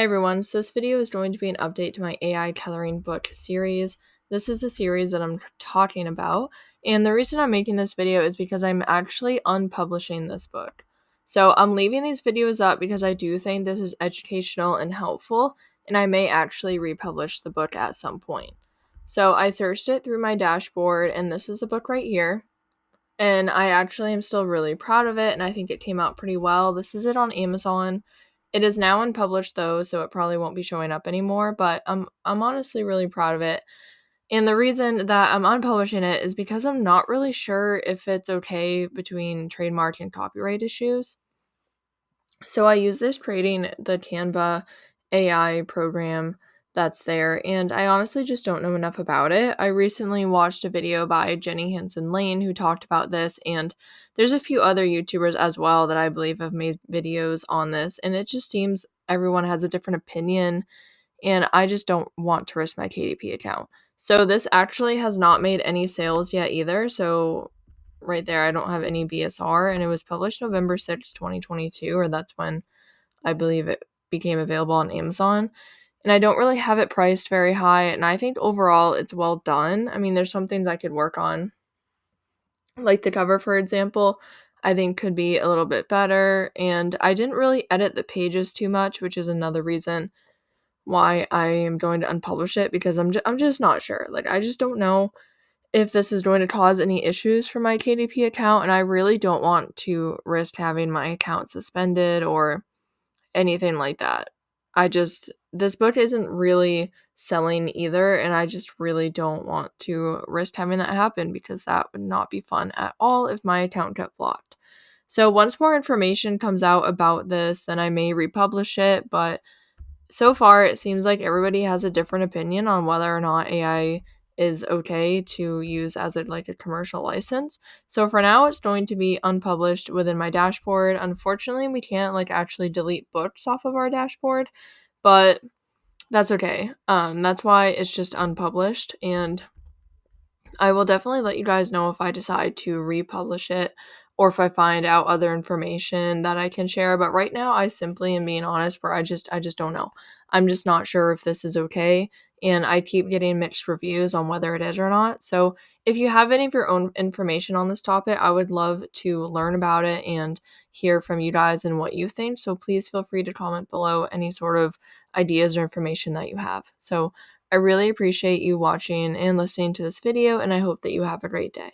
Hey everyone, so this video is going to be an update to my AI coloring book series. This is a series that I'm talking about, and the reason I'm making this video is because I'm actually unpublishing this book. So I'm leaving these videos up because I do think this is educational and helpful, and I may actually republish the book at some point. So I searched it through my dashboard, and this is the book right here. And I actually am still really proud of it, and I think it came out pretty well. This is it on Amazon. It is now unpublished though, so it probably won't be showing up anymore, but I'm honestly really proud of it. And the reason that I'm unpublishing it is because I'm not really sure if it's okay between trademark and copyright issues. So I use this creating the Canva AI program that's there, and I honestly just don't know enough about it. I recently watched a video by Jenny Hansen Lane who talked about this, and there's a few other YouTubers as well that I believe have made videos on this, and it just seems everyone has a different opinion, and I just don't want to risk my KDP account. So this actually has not made any sales yet either, so right there I don't have any BSR, and it was published November 6th, 2022, or that's when I believe it became available on Amazon. And I don't really have it priced very high, and I think overall it's well done. I mean, there's some things I could work on. Like the cover, for example, I think could be a little bit better, and I didn't really edit the pages too much, which is another reason why I am going to unpublish it, because I'm just not sure. Like, I just don't know if this is going to cause any issues for my KDP account, and I really don't want to risk having my account suspended or anything like that. This book isn't really selling either, and I just really don't want to risk having that happen, because that would not be fun at all if my account got blocked. So once more information comes out about this, then I may republish it, but so far it seems like everybody has a different opinion on whether or not AI is okay to use as a commercial license. So for now it's going to be unpublished within my dashboard. Unfortunately, we can't actually delete books off of our dashboard, but that's okay. That's why it's just unpublished, and I will definitely let you guys know if I decide to republish it or if I find out other information that I can share. But right now, I simply am being honest, where I just don't know. I'm just not sure if this is okay, and I keep getting mixed reviews on whether it is or not. So if you have any of your own information on this topic, I would love to learn about it and hear from you guys and what you think. So please feel free to comment below any sort of ideas or information that you have. So I really appreciate you watching and listening to this video, and I hope that you have a great day.